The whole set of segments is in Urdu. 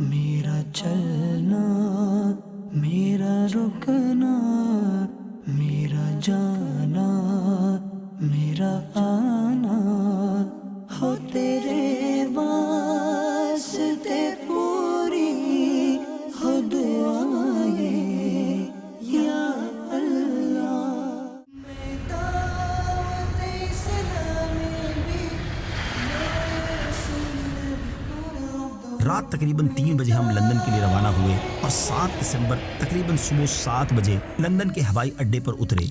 میرا چلنا، میرا رکنا، میرا جانا، میرا آنا، ہو تیرے واسطے پوری ہو دعائیں یا اللہ۔ میں دعوت اسلامی بھی رات تقریباً 3 بجے ہم لندن کے لیے روانہ ہوئے اور 7 دسمبر تقریباً صبح 7 بجے لندن کے ہوائی اڈے پر اترے۔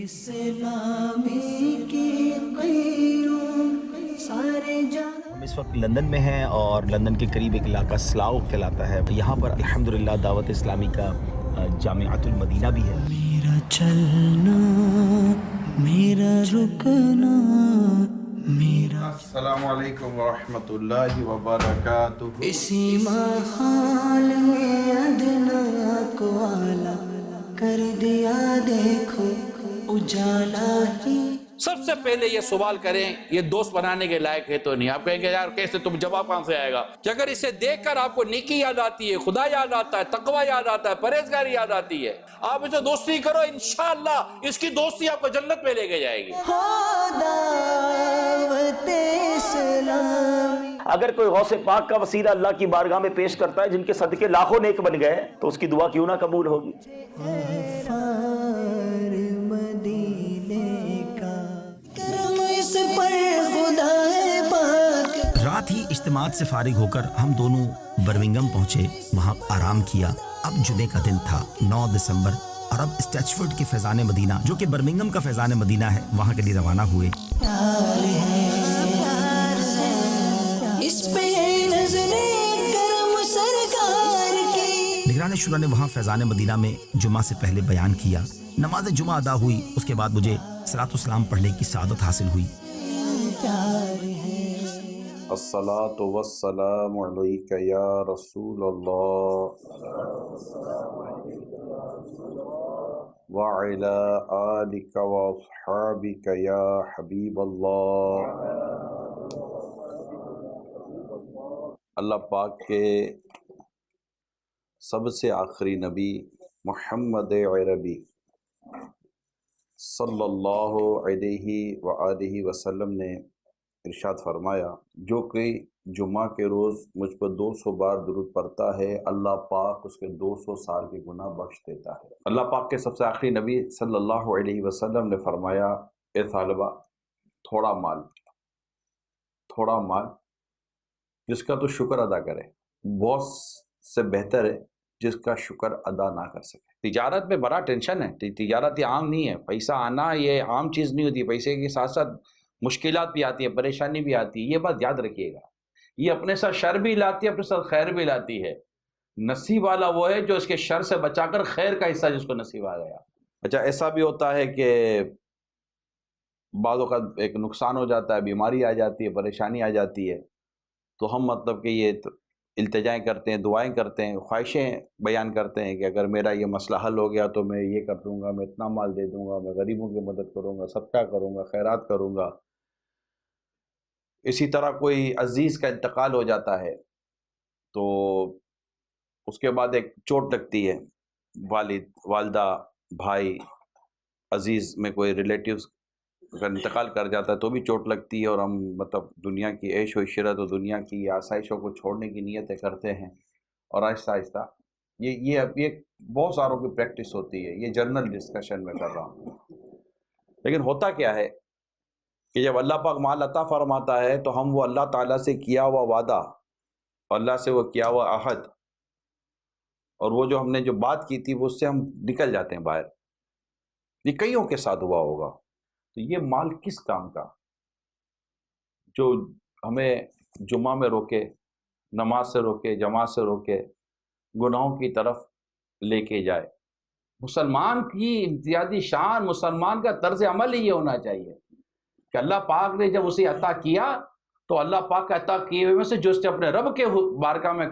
اسلامی کی قیوم سارے جان۔ ہم اس وقت لندن میں ہیں اور لندن کے قریب ایک علاقہ سلاؤ کہلاتا ہے، یہاں پر الحمدللہ دعوت اسلامی کا جامعۃ المدینہ بھی ہے۔ میرا چلنا، میرا رکنا، میرا السلام علیکم ورحمۃ اللہ وبرکاتہ۔ اسی محال میں ادنا کو اعلیٰ کر دیا، دیکھو اجالا ہی۔ سب سے پہلے یہ سوال کریں یہ دوست بنانے کے لائق ہے تو نہیں؟ آپ کہیں گے یار کیسے، تم جواب کہاں سے آئے گا؟ کہ اگر اسے دیکھ کر آپ کو نیکی یاد آتی ہے، خدا یاد آتا ہے، تقوی یاد آتا ہے، پرہیزگاری یاد آتی ہے، آپ اسے دوستی کرو، انشاءاللہ اس کی دوستی آپ کو جنت میں لے کے جائے گی۔ دعوت اسلامی۔ اگر کوئی غوث پاک کا وسیلہ اللہ کی بارگاہ میں پیش کرتا ہے جن کے صدقے لاکھوں نیک بن گئے تو اس کی دعا کیوں نہ قبول ہوگی؟ غفار مدینے کا کرم اس پر خدا پاک۔ رات ہی اجتماعات سے فارغ ہو کر ہم دونوں برمنگھم پہنچے، وہاں آرام کیا۔ اب جمعے کا دن تھا 9 دسمبر اور اب اسٹیچفورڈ کے فیضان مدینہ جو کہ برمنگھم کا فیضان مدینہ ہے وہاں کے لیے روانہ ہوئے۔ اس پہ نظر کرم سرکار کی۔ نگران شورا نے وہاں فیضان مدینہ میں جمعہ سے پہلے بیان کیا، نماز جمعہ ادا ہوئی، اس کے بعد مجھے صلاۃ والسلام پڑھنے کی سعادت حاصل ہوئی۔ الصلاۃ والسلام علیک یا رسول اللہ وعلی آلک واصحابک یا حبیب اللہ۔ اللہ پاک کے سب سے آخری نبی محمد عربی صلی اللہ علیہ وآلہ وسلم نے ارشاد فرمایا، جو کوئی جمعہ کے روز مجھ پر 200 بار درود پڑھتا ہے اللہ پاک اس کے 200 سال کے گناہ بخش دیتا ہے۔ اللہ پاک کے سب سے آخری نبی صلی اللہ علیہ وسلم نے فرمایا، اے طالبہ تھوڑا مال جس کا تو شکر ادا کرے بہت سے بہتر ہے جس کا شکر ادا نہ کر سکے۔ تجارت میں بڑا ٹینشن ہے، تجارت یہ عام نہیں ہے، پیسہ آنا یہ عام چیز نہیں ہوتی، پیسے کے ساتھ ساتھ مشکلات بھی آتی ہے، پریشانی بھی آتی ہے، یہ بات یاد رکھیے گا۔ یہ اپنے ساتھ شر بھی لاتی ہے، اپنے ساتھ خیر بھی لاتی ہے۔ نصیب والا وہ ہے جو اس کے شر سے بچا کر خیر کا حصہ جس کو نصیب آ گیا۔ اچھا ایسا بھی ہوتا ہے کہ بعض اوقات ایک نقصان ہو جاتا ہے، بیماری آ جاتی ہے، پریشانی آ جاتی ہے، تو ہم مطلب کہ یہ التجائیں کرتے ہیں، دعائیں کرتے ہیں، خواہشیں بیان کرتے ہیں کہ اگر میرا یہ مسئلہ حل ہو گیا تو میں یہ کر دوں گا، میں اتنا مال دے دوں گا، میں غریبوں کی مدد کروں گا، صدقہ کروں گا، خیرات کروں گا۔ اسی طرح کوئی عزیز کا انتقال ہو جاتا ہے تو اس کے بعد ایک چوٹ لگتی ہے، والد، والدہ، بھائی، عزیز میں کوئی ریلیٹیوز کا انتقال کر جاتا ہے تو بھی چوٹ لگتی ہے، اور ہم مطلب دنیا کی عیش و عشرت اور دنیا کی آسائشوں کو چھوڑنے کی نیتیں کرتے ہیں، اور آہستہ آہستہ یہ بہت ساروں کی پریکٹس ہوتی ہے، یہ جنرل ڈسکشن میں کر رہا ہوں۔ لیکن ہوتا کیا ہے کہ جب اللہ پاک مال عطا فرماتا ہے تو ہم وہ اللہ تعالیٰ سے کیا ہوا وعدہ، اللہ سے وہ کیا ہوا عہد، اور وہ جو ہم نے جو بات کی تھی وہ اس سے ہم نکل جاتے ہیں باہر۔ یہ کئیوں کے ساتھ ہوا ہوگا۔ تو یہ مال کس کام کا جو ہمیں جمعہ میں روکے، نماز سے روکے، جماعت سے روکے، گناہوں کی طرف لے کے جائے؟ مسلمان کی امتیازی شان، مسلمان کا طرز عمل ہی یہ ہونا چاہیے کہ اللہ پاک نے جب اسے عطا کیا تو اللہ پاک کا عطا کیے ہوئے میں سے جو اس نے اپنے رب کے بارگاہ میں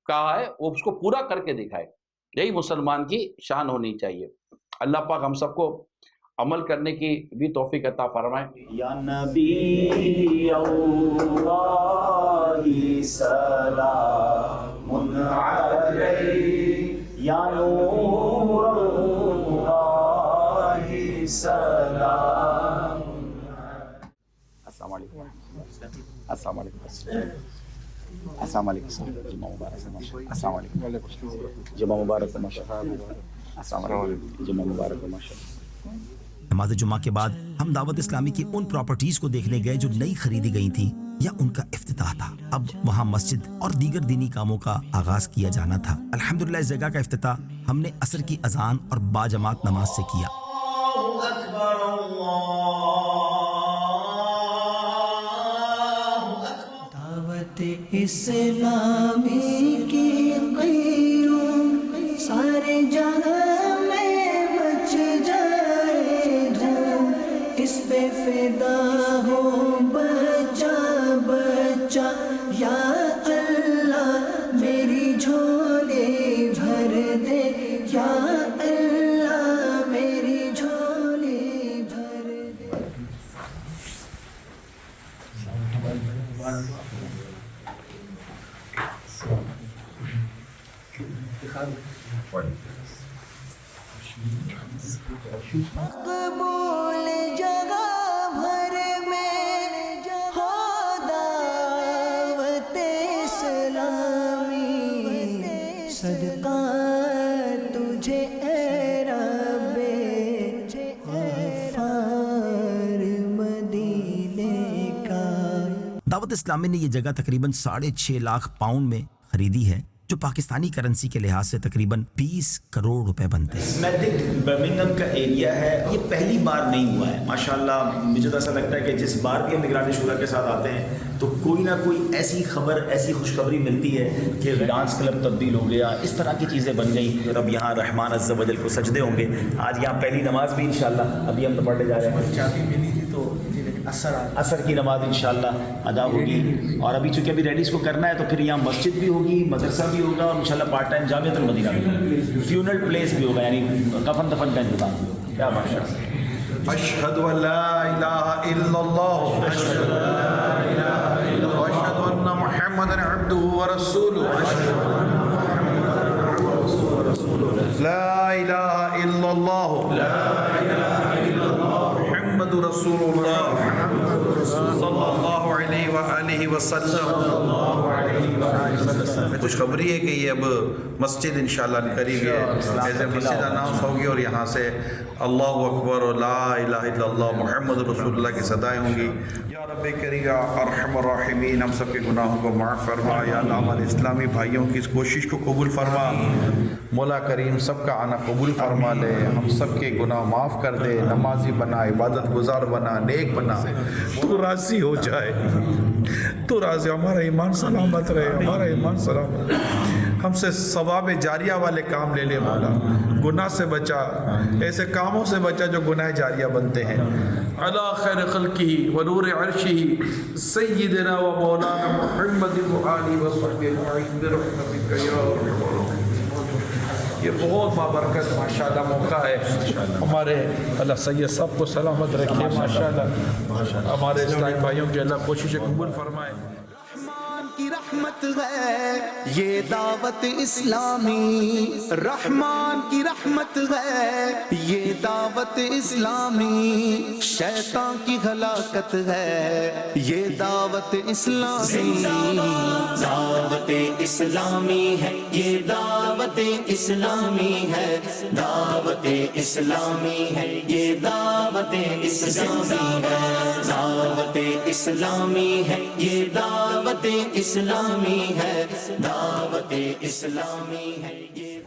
کہا ہے وہ اس کو پورا کر کے دکھائے۔ یہی مسلمان کی شان ہونی چاہیے۔ اللہ پاک ہم سب کو عمل کرنے کی بھی توفیق عطا فرمائے۔ یا نبی اللہ سلام علیک یا نور اللہ سلام. السلام علیکم. السلام علیکم. السلام علیکم. جمعہ مبارک. السلام علیکم. جمعہ مبارک. السلام علیکم. جمعہ مبارک. نماز جمعہ کے بعد ہم دعوت اسلامی کی ان پراپرٹیز کو دیکھنے گئے جو نئی خریدی گئی تھی یا ان کا افتتاح تھا. اب وہاں مسجد اور دیگر دینی کاموں کا آغاز کیا جانا تھا. الحمدللہ اس جگہ کا افتتاح ہم نے عصر کی اذان اور باجماعت نماز سے کیا. دعوت اسلامی کی قیوم سارے جہاں میں مچ جائے دھوم. اس پہ فدا ہو بچہ بچہ یا اللہ میری جھولے بھر دے یا اللہ میری جھولے بھر دے. مقبول جگہ بھر میں ہو دعوت اسلامی. صدقہ تجھے اے رب غفار مدینے کا. دعوت اسلامی نے یہ جگہ تقریباً 6.5 لاکھ پاؤنڈ میں خریدی ہے جو پاکستانی کرنسی کے لحاظ سے تقریباً 20 کروڑ روپے بنتے ہیں. برمنگھم کا ایریا ہے, یہ پہلی بار نہیں ہوا ہے ماشاءاللہ. مجھے تو ایسا لگتا ہے کہ جس بار بھی ہم نگران شورا کے ساتھ آتے ہیں تو کوئی نہ کوئی ایسی خبر, ایسی خوشخبری ملتی ہے کہ ڈانس کلب تبدیل ہو گیا, اس طرح کی چیزیں بن گئیں. اب یہاں رحمان عز و جل کو سجدے ہوں گے. آج یہاں پہلی نماز بھی انشاءاللہ ابھی ہم تو پڑھنے جا رہے ہیں. عصر کی نماز انشاءاللہ ادا ہوگی. اور ابھی چونکہ ابھی ریڈیز کو کرنا ہے تو پھر یہاں مسجد بھی ہوگی, مدرسہ بھی ہوگا اور انشاءاللہ پارٹ ٹائم جامعۃ المدینہ بھی ہوگی. فیونرل پلیس بھی ہوگا, یعنی کفن دفن کا انتظام بھی ہوگا. کیا بادشاہ. اشہد ان لا الہ الا اللہ واشہد ان محمدا عبدہ ورسولہ. لا الہ الا اللہ محمد رسول اللہ صلی اللہ علیہ وآلہ وسلم. خوشخبری ہے کہ یہ اب مسجد انشاءاللہ قریب ہے ایسے مسجد اناؤنس ہوگی اور یہاں سے اللہ اکبر اور لا الہ الا اللہ محمد رسول اللہ کی صدائیں ہوں گی. یا رب کریم یا ارحم الراحمین, ہم سب کے گناہوں کو معاف فرما. یا اللہ ہمارے اسلامی بھائیوں کی اس کوشش کو قبول فرما. مولا کریم سب کا آنا قبول فرما لے, ہم سب کے گناہ معاف کر دے, نمازی بنا, عبادت گزار بنا, نیک بنا. تو راضی ہو جائے, تو راضی, ہمارا ایمان سلامت رہے, ہمارا ایمان سلامت رہے. ہم سے ثواب جاریہ والے کام لے لے مولا. گناہ سے بچا, ایسے کاموں سے بچا جو گناہ جاریہ بنتے ہیں. علی خیر خلقہ و نور عرشہ سیدنا و مولانا محمد و آلہ و صحبہ اجمعین برحمتک یا ارحم الراحمین. یہ بہت بابرکت ماشاءاللہ موقع ہے. ہمارے اللہ سید صاحب کو سلامت رکھے ماشاءاللہ. ہمارے اسلامی بھائیوں کی اللہ کوشش قبول فرمائے. رحمان کی رحمت ہے یہ دعوت اسلامی. رحمان کی رحمت ہے یہ دعوت اسلامی. شیطان کی ہلاکت ہے یہ دعوت اسلامی. دعوت اسلامی ہے یہ دعوت اسلامی ہے. دعوت اسلامی ہے یہ دعوت اسلامی ہے. دعوت اسلامی ہے یہ دعوت اسلامی ہے. دعوت اسلامی ہے یہ.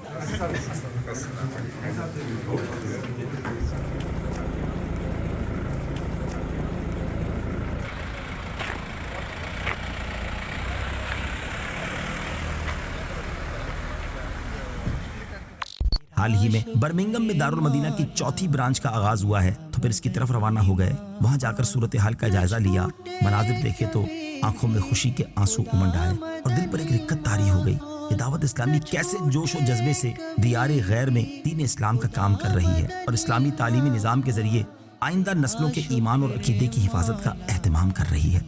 حال ہی میں برمنگھم میں دارالمدینہ کی چوتھی برانچ کا آغاز ہوا ہے تو پھر اس کی طرف روانہ ہو گئے. وہاں جا کر صورتحال کا جائزہ لیا. مناظر دیکھے تو آنکھوں میں خوشی کے آنسو امنڈ آئے اور دل پر ایک رکت طاری ہو گئی کہ دعوت اسلامی کیسے جوش و جذبے سے دیار غیر میں دین اسلام کا کام کر رہی ہے اور اسلامی تعلیمی نظام کے ذریعے آئندہ نسلوں کے ایمان اور عقیدے کی حفاظت کا اہتمام کر رہی ہے.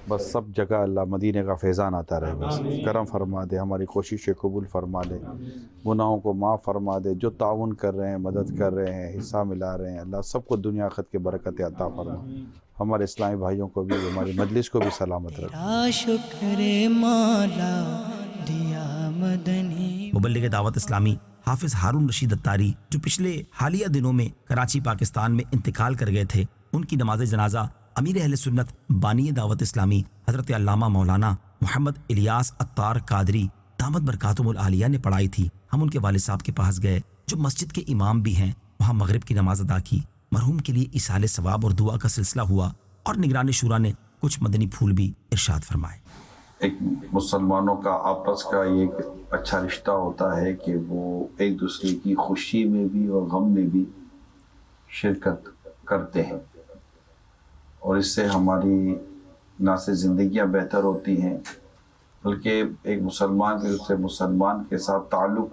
بس سب جگہ اللہ مدینے کا فیضان آتا رہے، بس کرم فرما دے، ہماری کوششیں قبول فرما دے، گناہوں کو معاف فرما دے، جو تعاون کر رہے ہیں، مدد کر رہے ہیں، حصہ ملا رہے ہیں، اللہ سب کو دنیا آخرت کے برکت عطا فرما، ہمارے اسلامی بھائیوں کو بھی، ہماری مجلس کو بھی سلامت رکھ۔ شکر مولا دیا مدنی۔ مبلغ دعوت اسلامی حافظ ہارون رشید اتاری جو پچھلے حالیہ دنوں میں کراچی پاکستان میں انتقال کر گئے تھے، ان کی نماز جنازہ امیر اہل سنت بانی دعوت اسلامی حضرت علامہ مولانا محمد الیاس اتار قادری دامت برکاتہم العالیہ نے پڑھائی تھی۔ ہم ان کے والد صاحب کے پاس گئے جو مسجد کے امام بھی ہیں، وہاں مغرب کی نماز ادا کی، مرحوم کے لیے ایصال ثواب اور دعا کا سلسلہ ہوا، اور نگران شورا نے کچھ مدنی پھول بھی ارشاد فرمائے۔ ایک مسلمانوں کا آپس کا یہ ایک اچھا رشتہ ہوتا ہے کہ وہ ایک دوسرے کی خوشی میں بھی اور غم میں بھی شرکت کرتے ہیں، اور اس سے ہماری نہ صرف زندگیاں بہتر ہوتی ہیں بلکہ ایک مسلمان کے دوسرے مسلمان کے ساتھ تعلق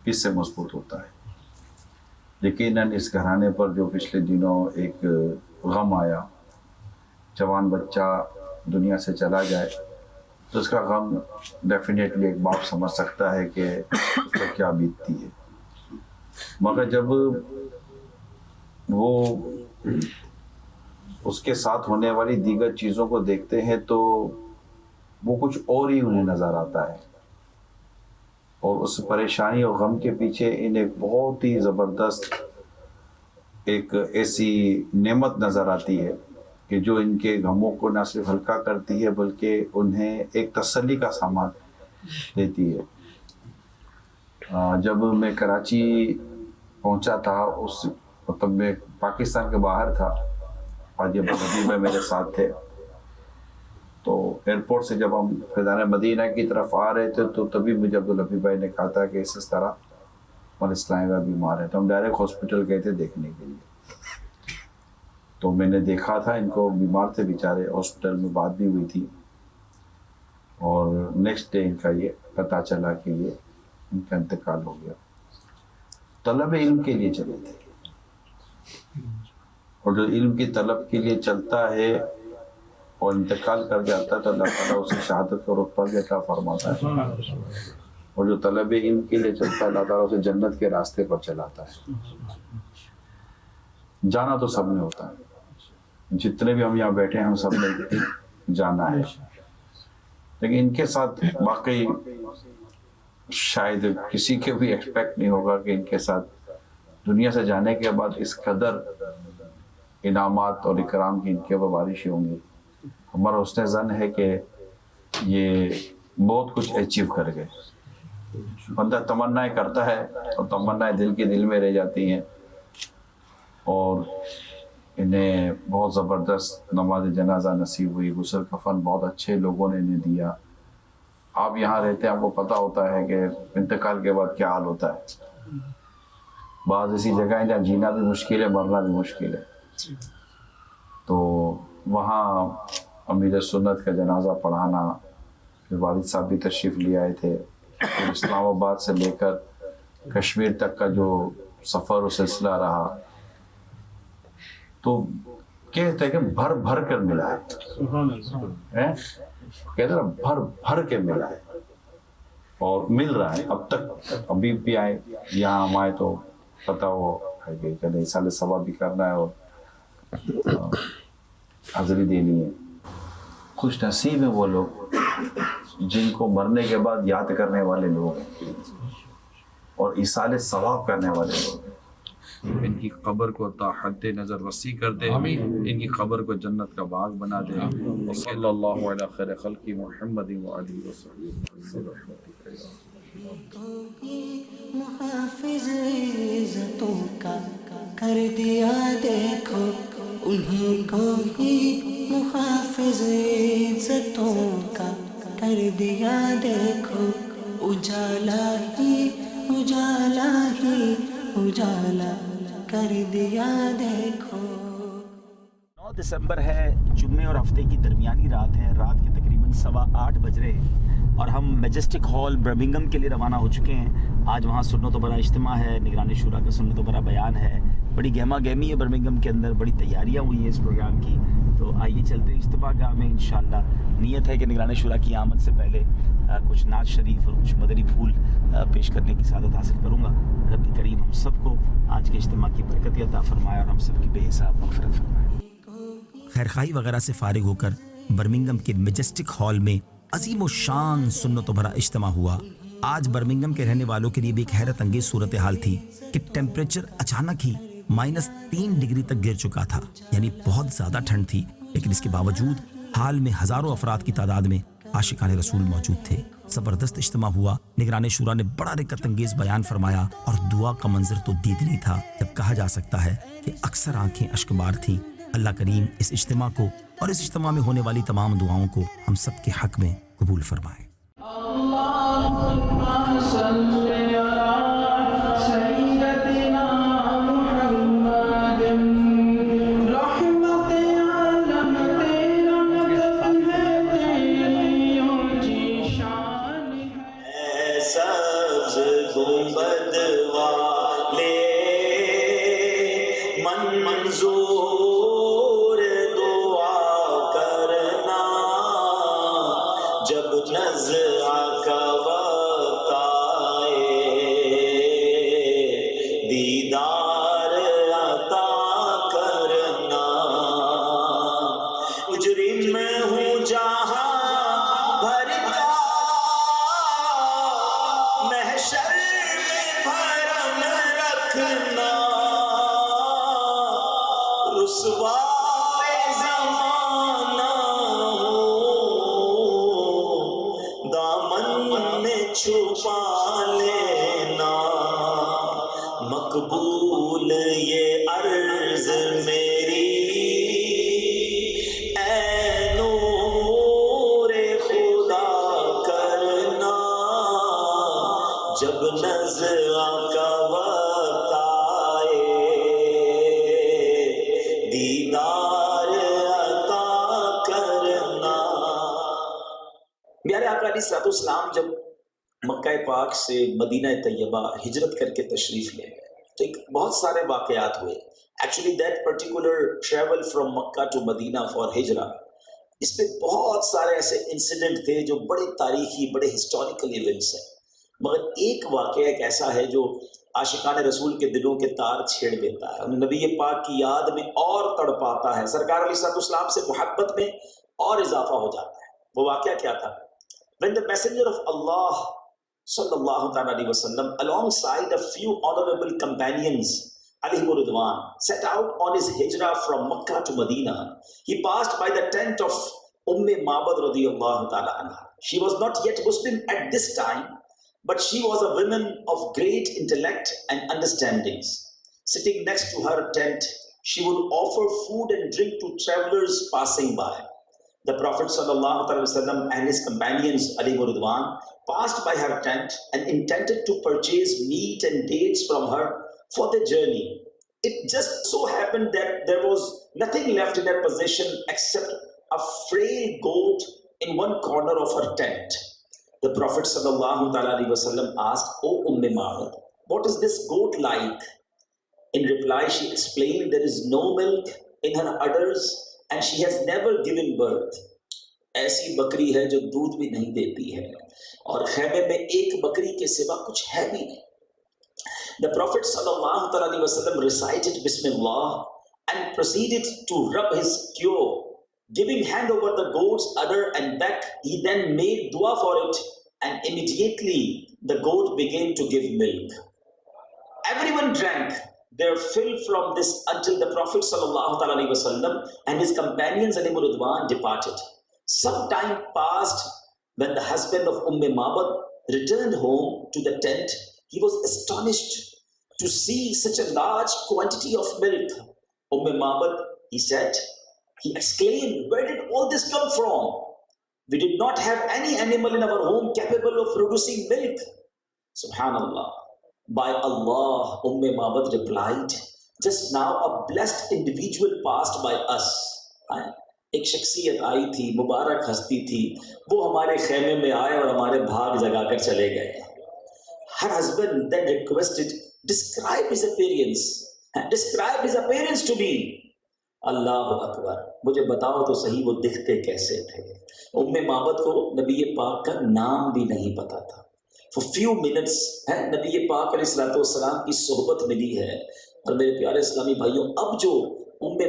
اس سے مضبوط ہوتا ہے۔ یقیناً اس گھرانے پر جو پچھلے دنوں ایک غم آیا، جوان بچہ دنیا سے چلا جائے، تو اس کا غم ڈیفینیٹلی ایک باپ سمجھ سکتا ہے کہ اس پر کیا بیتتی ہے، مگر جب وہ اس کے ساتھ ہونے والی دیگر چیزوں کو دیکھتے ہیں تو وہ کچھ اور ہی انہیں نظر آتا ہے، اور اس پریشانی اور غم کے پیچھے انہیں بہت ہی زبردست ایک ایسی نعمت نظر آتی ہے کہ جو ان کے غموں کو نہ صرف ہلکا کرتی ہے بلکہ انہیں ایک تسلی کا سامان دیتی ہے۔ جب میں کراچی پہنچا تھا، اس مطلب میں پاکستان کے باہر تھا، حاجی عبدالحبیب میں میرے ساتھ تھے، تو ایئرپورٹ سے جب ہم فیضان مدینہ کی طرف آ رہے تھے تو تبھی مجھے عبدالحبیب بھائی نے کہا تھا کہ اس طرح ہمارے اسلامی بھائی بیمار ہیں، تو ہم ڈائریکٹ ہاسپٹل گئے تھے دیکھنے کے لیے۔ تو میں نے دیکھا تھا ان کو بیمار تھے بیچارے، ہاسپٹل میں بات بھی ہوئی تھی، اور نیکسٹ ڈے ان کا یہ پتہ چلا کہ یہ ان کا انتقال ہو گیا۔ طلب علم کے لیے چلے تھے، اور جو علم کی طلب کے لیے چلتا ہے اور انتقال کر جاتا ہے تو اللہ تعالیٰ اسے شہادت کا رتبہ بھی عطا فرماتا ہے، اور جو طلب علم کے لیے چلتا ہے اللہ تعالیٰ اسے جنت کے راستے پر چلاتا ہے۔ جانا تو سب نے ہوتا ہے، جتنے بھی ہم یہاں بیٹھے ہیں ہم سب نے جانا ہے، لیکن ان کے ساتھ واقعی شاید کسی کے بھی ایکسپیکٹ نہیں ہوگا کہ ان کے ساتھ دنیا سے جانے کے بعد اس قدر انعامات اور اکرام کی ان کے وہ بارشیں ہوں گی۔ ہمارا حسن ظن ہے کہ یہ بہت کچھ اچیو کر گئے۔ بندہ تمنائیں کرتا ہے اور تمنائیں دل کے دل میں رہ جاتی ہیں، اور انہیں بہت زبردست نماز جنازہ نصیب ہوئی، غسل کفن بہت اچھے لوگوں نے انہیں دیا۔ آپ یہاں رہتے ہیں، آپ کو پتہ ہوتا ہے کہ انتقال کے بعد کیا حال ہوتا ہے۔ بعض ایسی جگہیں جہاں جینا بھی مشکل ہے، مرنا بھی مشکل ہے، تو وہاں امیر سنت کا جنازہ پڑھانا، پھر والد صاحب بھی تشریف لے آئے تھے، پھر اسلام آباد سے لے کر کشمیر تک کا جو سفر و سلسلہ رہا، تو کہتے ہیں کہ بھر بھر کر ملا ہے، کہتے ہیں بھر بھر کے ملا ہے، اور مل رہا ہے اب تک۔ ابھی بھی آئے یہاں ہم آئے تو پتہ ہو کہ ایصال ثواب بھی کرنا ہے اور حاضری دینی ہے۔ خوش نصیب ہیں وہ لوگ جن کو مرنے کے بعد یاد کرنے والے لوگ ہیں اور ایصال ثواب کرنے والے لوگ ہیں۔ ان کی قبر کو تا حد نظر وسیع کر دے، ان کی قبر کو جنت کا باغ بنا دے۔ صلی اللہ علیہ خیر خلق محمد وآلہ وسلم۔ محافظ عزتوں کا کر دیا دیکھو، انہیں کو ہی محافظ عزتوں کا کر دیا دیکھو، اجالا ہی اجالا ہی اجالا کر دیا دیکھو۔ 9 دسمبر ہے، جمعے اور ہفتے کی درمیانی رات ہے، رات کے تقریباً 8:15 بج رہے ہیں اور ہم میجسٹک ہال برمنگھم کے لیے روانہ ہو چکے ہیں۔ آج وہاں سنت و برا اجتماع ہے، نگران شورا کا سنت و برا بیان ہے، بڑی گہما گہمی ہے برمنگھم کے اندر، بڑی تیاریاں ہوئی ہیں اس پروگرام کی۔ تو آئیے چلتے ہیں اجتماع گاہ میں انشاءاللہ۔ نیت ہے کہ نگران شورا کی آمد سے پہلے کچھ نعت شریف اور کچھ مدنی پھول پیش کرنے کی سعادت حاصل کروں گا۔ رب کریم ہم سب کو آج کے اجتماع کی برکت عطا فرمائے اور ہم سب کی بے حساب مغفرت فرمائے۔ خیرخواہی وغیرہ سے فارغ ہو کر برمنگھم کے میجسٹک ہال میں عظیم و شان سنت و بھرا اجتماع ہوا۔ آج برمنگھم کے رہنے والوں کے لیے بھی ایک حیرت انگیز صورتحال تھی کہ ٹیمپریچر اچانک ہی -3 ڈگری تک گر چکا تھا، یعنی بہت زیادہ ٹھنڈ تھی، لیکن اس کے باوجود حال میں ہزاروں افراد کی تعداد میں عاشقان رسول موجود تھے۔ زبردست اجتماع ہوا، نگران شورا نے بڑا رکت انگیز بیان فرمایا اور دعا کا منظر تو دید نہیں تھا جب کہا جا سکتا ہے کہ اکثر آنکھیں اشکبار تھیں۔ اللہ کریم اس اجتماع کو اور اس اجتماع میں ہونے والی تمام دعاؤں کو ہم سب کے حق میں قبول فرمائے۔ منظور دعا کرنا جب نزع کا وقت آئے، دیدار عطا کرنا۔ مجرم ہوں جہاں بھر کا، محشر میں بھرم رکھنا، رسوائے زمانہ ہو دامن میں چھپا لینا، مقبول یہ عرض میری اے نور خدا کرنا، جب نزع کا وقت آئے، دیدار عطا کرنا۔ میارے آقا علیہ الصلوۃ والسلام جب مکہ پاک سے مدینہ طیبہ ہجرت کر کے تشریف لے گئے تو ایک بہت سارے واقعات ہوئے۔ Actually that particular travel from Mecca to Medina for ہجرہ، اس پہ بہت سارے ایسے انسیڈنٹ تھے جو بڑے تاریخی، بڑے ہسٹوریکل ایونٹس ہیں، مگر ایک واقعہ ایک ایسا ہے جو عاشقان رسول کے دلوں کے تار چھیڑ دیتا ہے، انہیں نبی پاک کی یاد میں اور تڑپاتا ہے، سرکار علیہ الصلوۃ والسلام سے محبت میں اور اضافہ ہو جاتا ہے۔ وہ واقعہ کیا تھا؟ When the messenger of Allah صلی اللہ تعالیٰ علیہ وسلم alongside a few honorable companions علیہ ردوان set out on his hijrah from Makkah to Medina, he passed by the tent of Ma'bad رضی اللہ تعالیٰ عنہ. She was not yet Muslim at this time, but she was a woman of great intellect and understandings. Sitting next to her tent, she would offer food and drink to travelers passing by. The Prophet ﷺ and his companions alayhi ridwan passed by her tent and intended to purchase meat and dates from her for their journey. It just so happened that there was nothing left in her possession except a frail goat in one corner of her tent. The Prophet ﷺ asked, "O Ma'bad, what is this goat like?" In reply, she explained there is no milk in her udders and she has never given birth. ایسی بکری ہے جو دودھ بھی نہیں دیتی ہے اور خیمے میں ایک بکری کے سوا کچھ ہے بھی نہیں. The Prophet ﷺ recited Bismillah and proceeded to rub his queue. Giving hand over the goat's udder and back, he then made dua for it and immediately the goat began to give milk. Everyone drank, they're filled from this until the Prophet sallallahu alaihi wasallam and his companions alayhi ridwan departed. Some time passed. When the husband of Ma'bad returned home to the tent, he was astonished to see such a large quantity of milk. Ma'bad, he exclaimed, where did all this come from? We did not have any animal in our home capable of producing milk. Subhanallah. By Allah, Ma'bad replied, just now a blessed individual passed by us. ایک شخصیت آئی تھی, مبارک ہستی تھی, وہ ہمارے خیمے میں آئے اور ہمارے بھاگ جگا کر چلے گئے. Her husband then requested, describe his appearance to me. اللہ اکبر, مجھے بتاؤ تو صحیح وہ دکھتے کیسے تھے. معبد کو نبی پاک کا نام بھی نہیں پتا تھا. For few minutes نبی پاک علیہ السلام کی صحبت ملی ہے. اور میرے پیارے اسلامی بھائیوں, اب جو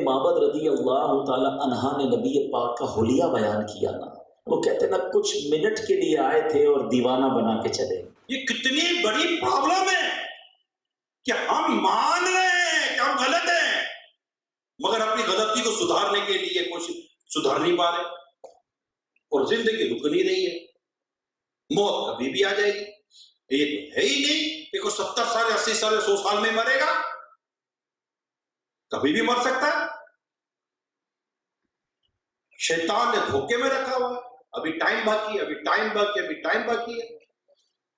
معبد رضی اللہ تعالی عنہا نے نبی پاک کا حلیہ بیان کیا نا, وہ کہتے نا کچھ منٹ کے لیے آئے تھے اور دیوانہ بنا کے چلے. یہ کتنی بڑی پرابلم ہے کہ ہم مان رہے ہیں کہ ہم غلط ہیں, مگر اپنی غلطی کو سدھارنے کے لیے کچھ سدھار نہیں پا رہے, اور زندگی رک نہیں رہی ہے. موت کبھی بھی آ جائے گی. یہ تو ہے ہی نہیں کہ کوئی 70 سال 80 سال 100 سال میں مرے گا, کبھی بھی مر سکتا ہے. شیطان نے دھوکے میں رکھا ہوا ہے, ابھی ٹائم باقی ہے, ابھی ٹائم باقی ہے, ابھی ٹائم باقی ہے.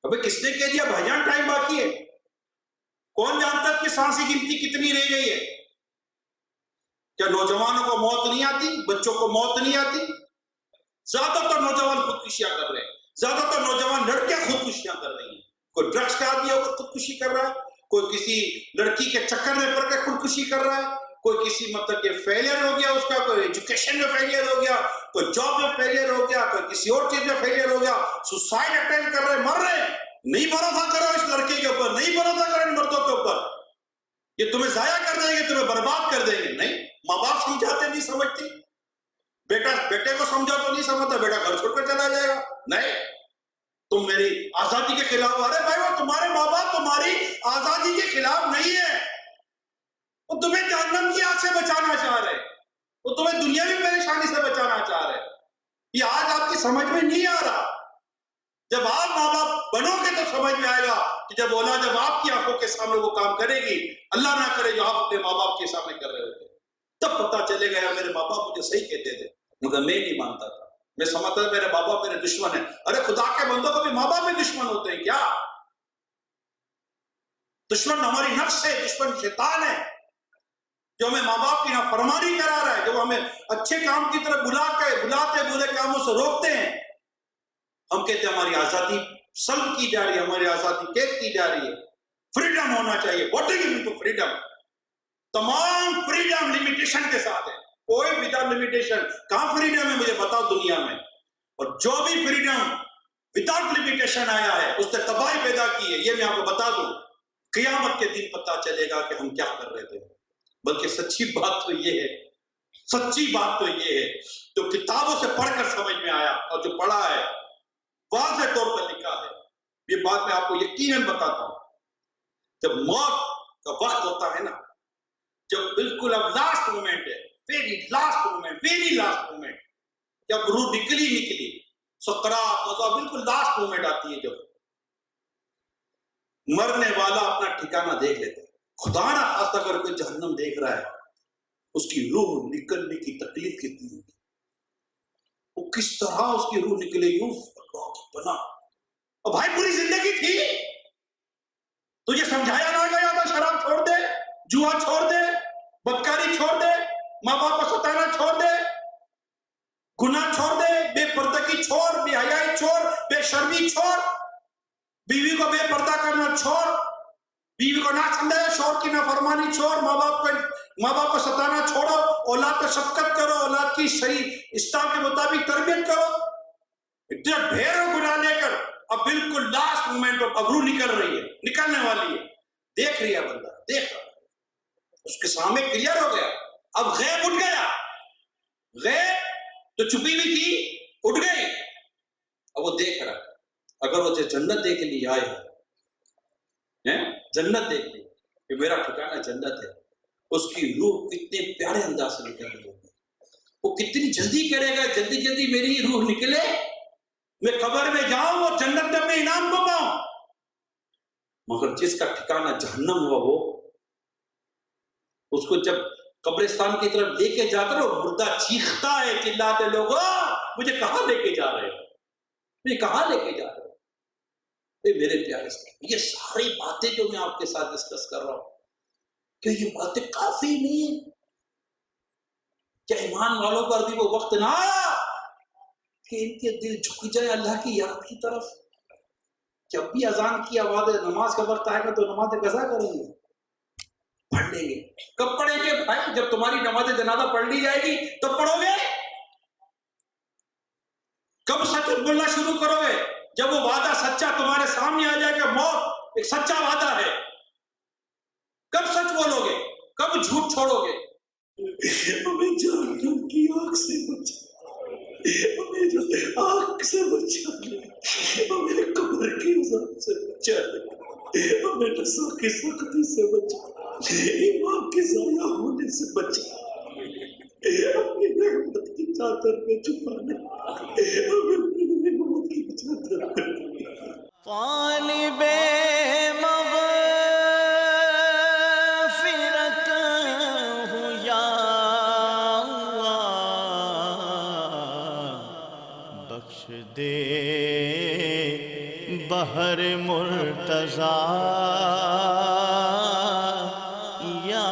ابھی کس نے کہہ دیا بھائی جان ٹائم باقی ہے؟ کون جانتا ہے کہ سانس کی گنتی کتنی رہ گئی ہے؟ کیا نوجوانوں کو موت نہیں آتی, بچوں کو موت نہیں آتی؟ زیادہ تر نوجوان خودکشیاں کر رہے ہیں, زیادہ تر نوجوان لڑکیاں خودکشیاں کر رہی ہیں. کوئی ڈرگس کا عادی ہو کر خودکشی کر رہا ہے, کوئی کسی لڑکی کے چکر میں پڑ کے خودکشی کر رہا ہے, کوئی کسی مطلب کہ فیلئر ہو گیا اس کا, کوئی ایجوکیشن میں فیلئر ہو گیا, کوئی جاب میں فیلئر ہو گیا, کوئی کسی اور چیز میں فیلئر ہو گیا, سوسائڈ اٹیمپٹ کر رہے, مر رہے. نہیں بھروسہ کرو اس لڑکے کے اوپر, نہیں بھروسہ کرو ان مردوں کے اوپر, یہ تمہیں ضائع کر دیں گے, تمہیں برباد کر دیں گے. نہیں, ماں باپ سمجھاتے نہیں سمجھتی. بیٹے کو سمجھا تو نہیں سمجھتا, بیٹا گھر چھوڑ کر چلا جائے گا. نہیں, تم میری آزادی کے خلاف آ رہے. بھائی وہ تمہارے ماں باپ تمہاری آزادی کے خلاف نہیں ہے, وہ تمہیں جہنم کی آگ سے بچانا چاہ رہے, وہ تمہیں دنیاوی پریشانی سے بچانا چاہ رہے. یہ آج آپ کی سمجھ میں نہیں آ رہا. جب آپ ماں باپ بنو گے تو سمجھ میں آئے گا کہ جب اولاد جب آپ کی آنکھوں کے سامنے وہ کام کرے گی, اللہ نہ کرے جو آپ اپنے ماں باپ کے سامنے کر رہے ہوتے, تب پتہ چلے گا میرے ماں باپ مجھے صحیح کہتے تھے, مگر میں نہیں مانتا تھا. میں سمجھتا تھا میرے ماں باپ میرے دشمن ہیں. ارے خدا کے بندوں کو بھی ماں باپ میں دشمن ہوتے ہیں کیا؟ دشمن ہماری نفس ہے, دشمن شیطان ہے جو ہمیں ماں باپ کی نافرمانی کرا رہا ہے, جو ہمیں اچھے کام کی طرف بلاتے برے کاموں سے روکتے ہیں. ہم کہتے ہیں ہماری آزادی سلب کی جا رہی ہے, ہماری آزادی قید کی جا رہی ہے. فریڈم ہونا چاہیے. What do you mean to freedom? تمام فریڈم لمیٹیشن کے ساتھ ہے, کوئی وداؤٹ لمیٹیشن. کہاں فریڈم ہے مجھے بتاؤ دنیا میں؟ اور جو بھی فریڈم وداؤٹ لمیٹیشن آیا ہے اس نے تباہی پیدا کی ہے, یہ میں آپ کو بتا دوں. قیامت کے دن پتہ چلے گا کہ ہم کیا کر رہے تھے. بلکہ سچی بات تو یہ ہے, سچی بات تو یہ ہے جو کتابوں سے پڑھ کر سمجھ میں آیا اور جو پڑھا ہے واضح طور پر لکھا ہے. یہ بات میں آپ کو یقیناً بتاتا ہوں. جب موت کا وقت ہوتا ہے نا, جب بالکل اب لاسٹ مومنٹ ہے, ویری لاسٹ مومنٹ, جب روح نکلی سکرات وغیرہ, بالکل لاسٹ مومنٹ آتی ہے, جب مرنے والا اپنا ٹھکانہ دیکھ لیتا ہے. خدا نہ خاصہ اگر کوئی جہنم دیکھ رہا ہے, اس کی روح نکلنے کی تکلیف کتنی ہوگی, وہ کس طرح اس کی روح نکلے گی. اللہ کی پناہ. اور بھائی پوری زندگی تھی, تجھے سمجھایا نہ گیا تھا شراب چھوڑ دے, جوا چھوڑ دے, بدکاری چھوڑ دے, ماں باپ کو ستانا چھوڑ دے, گناہ چھوڑ دے, بے پردگی چھوڑ, بے حیائی چھوڑ, بے شرمی چھوڑ, بیوی کو بے پردہ کرنا چھوڑ, بیوی کو نہ سمجھایا, شوہر کی نافرمانی چھوڑ, ماں باپ کو ستانا چھوڑو, اولاد پر شفقت کرو, اولاد کی صحیح اسلام کے مطابق تربیت کرو. اتنا ڈھیروں گناہ لے کر اب بالکل لاسٹ مومنٹ پر اب روح نکل رہی ہے, نکلنے والی ہے. دیکھ رہی ہے بندہ, دیکھ رہا, اس کے سامنے کلیئر ہو گیا. اب غیب اٹھ گیا, غیب جو چھپی ہوئی تھی اٹھ گئی. اب وہ دیکھ رہا ہے. اگر وہ جنت دیکھ لی آئے ہیں, جنت دیکھ لی, کہ میرا ٹھکانہ جنت ہے، اس کی روح کتنے پیارے انداز سے نکل رہی ہوگی، وہ کتنی جلدی کرے گا جلدی جلدی میری روح نکلے، میں قبر میں جاؤں اور جنت میں اپنے انعام کو پاؤں. مگر جس کا ٹھکانہ جہنم ہوا وہ اس کو جب قبرستان کی طرف لے کے جاتا ہے مردہ چیختا ہے چلاتے لوگوں مجھے کہاں لے کے جا رہے ہو، مجھے کہاں لے کے جا رہے ہو. میرے پیارے سے یہ ساری باتیں جو میں آپ کے ساتھ ڈسکس کر رہا ہوں کہ یہ باتیں کافی نہیں ہیں؟ کیا ایمان والوں پر بھی وہ وقت نہ آیا کہ ان کے دل جھک جائے اللہ کی یاد کی طرف؟ جب بھی اذان کی آواز نماز کا وقت آئے گا تو نماز قضا کریں گے، پڑھ لیں گے. کب پڑھیں گے بھائی؟ جب تمہاری نماز جنازہ پڑھ لی جائے گی تب پڑھو گے. کب سچ بولنا شروع کرو گے؟ جب وہ وعدہ سچا تمہارے سامنے آ جائے گا. موت ایک سچا وعدہ ہے. کب سچ بولو گے؟ کب جھوٹ چھوڑو گے؟ ہمیں جہنم کی آگ سے بچا، ہمیں آگ سے بچا، ہمیں قبر کی عذاب سے بچا، ہمیں نسا کی سختی سے بچا، ایمان کے ضائع ہونے سے بچا، اپنی رحمت کی چادر میں چھپانا، ہمیں اپنی رحمت کی چادر میں طالب مغفرت ہوں یا اللہ، بخش دے بحر مرتضی یا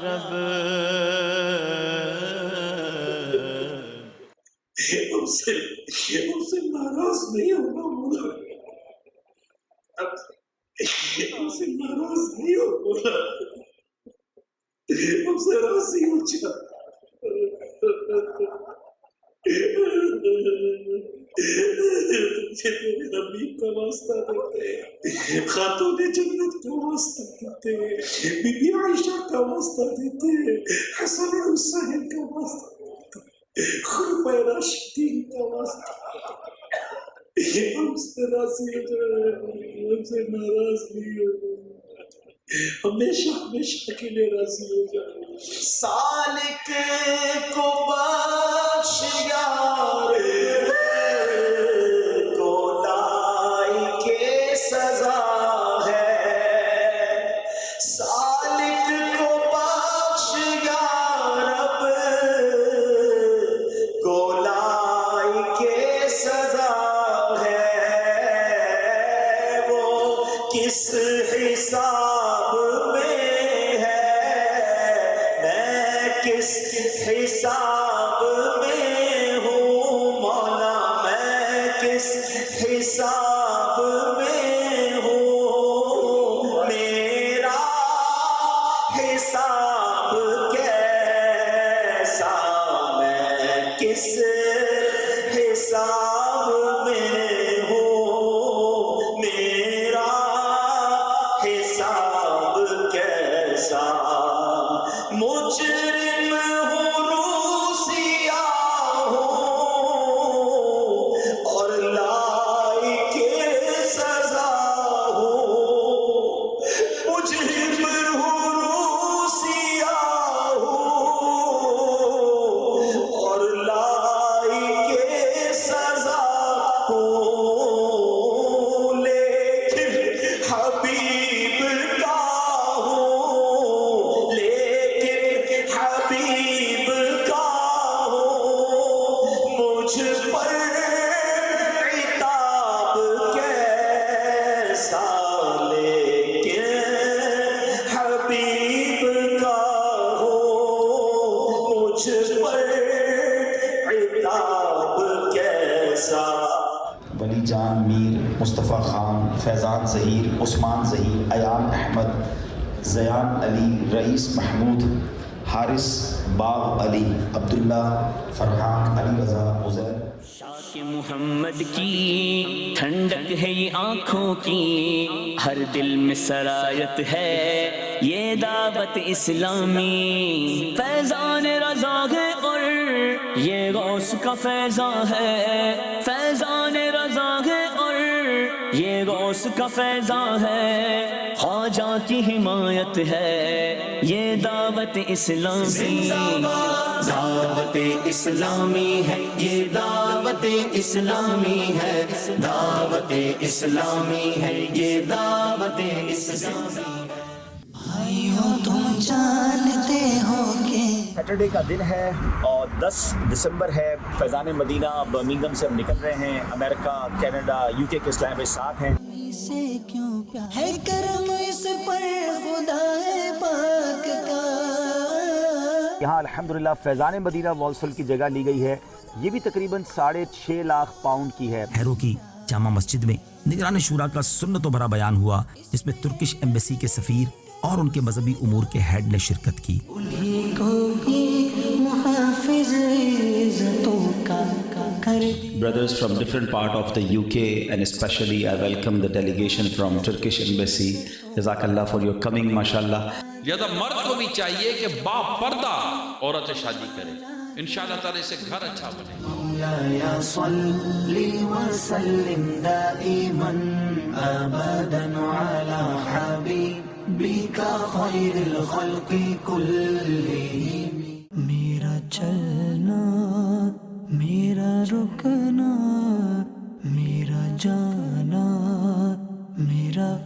رب. ہم سے ناراض نہیں ہونا مولا، ہم سے ناراض نہیں ہو مولا، ہم سے راضی ہو جا. تجھے تیرے حبیب کا واسطہ دیتے ہیں، خاتون جنت کا واسطہ دیتے ہیں، بی بی عائشہ کا واسطہ دیتے ہیں، حسن اور حسین کا واسطہ دیتے ہیں، خلفائے راشدین کا واسطہ. ہم سے راضی ہو جائے، ہم سے ناراض نہیں ہو جائے، ہمیشہ ہمیشہ کے لیے راضی ہو جائے. سالک کو بخش یار گولائی کے سزا ہے، سالک کو بخش یا رب گولائی کے سزا ہے، وہ کس حساب میں ہے، میں کس حساب میں ہوں مولا، میں کس حساب میں ہوں، میرا حساب کیسا، میں کس حساب میں ہوں، میرا حساب کیسا. مجرم ہوں روسیا ہوں اور لائق سزا ہوں، مجرم ہوں روسیا ہوں اور لائق سزا ہوں، لیکن حبیب کا ہوں، لیکن حبیب کا ہوں، مجھ پر عتاب کیسا، لیکن حبیب کا ہوں، مجھ پر عتاب کیسا. ولی جان میر، مصطفیٰ خان، فیضان ظہیر، عثمان ظہیر، ایان احمد، زیان علی، رئیس محمود، حارث باغ علی، عبداللہ، فرحان، علی رضا، عزیر. شاک محمد کی ٹھنڈک ہے یہ آنکھوں کی، ہر دل میں سرایت ہے یہ دعوت اسلامی، فیضان رضا ہے اور یہ غوث کا فیضان ہے، فیضان رضا ہے اور یہ غوث کا فیضان ہے، خواجہ کی حمایت ہے، یہ دعوت اسلامی، دعوت اسلامی ہے، یہ دعوت اسلامی ہے، دعوت اسلامی ہے، یہ دعوت اسلامی ہے۔ بھائیوں تم جانتے ہو کہ سیٹرڈے کا دن ہے اور 10 دسمبر ہے، فیضان مدینہ برمنگھم سے ہم نکل رہے ہیں، امریکہ، کینیڈا، UK کے اسلام بھائی ساتھ ہیں۔ سے کیوں پیار ہے کرم اس پر خدا پاک کا۔ یہاں الحمدللہ فیضان مدینہ والسل کی جگہ لی گئی ہے، یہ بھی تقریباً 6.5 لاکھ پاؤنڈ کی ہے۔ ہیرو کی جامع مسجد میں نگران شورا کا سنت و بھرا بیان ہوا، جس میں ترکش ایمبیسی کے سفیر اور ان کے مذہبی امور کے ہیڈ نے شرکت کی۔ انہیں کو بھی محافظ عزتوں کا کر Brothers from different part of the UK, and especially I welcome the delegation from Turkish Embassy. Jazakallah for your coming, mashallah. لہذا مرد کو بھی چاہیے کہ با پردہ عورت سے شادی کرے، انشاءاللہ تعالی سے گھر اچھا بنے۔ مولاي صل وسلم دائما ابدا على حبيبك خير الخلق كلهم۔ میرا چلنا، میرا رکنا، میرا جانا، میرا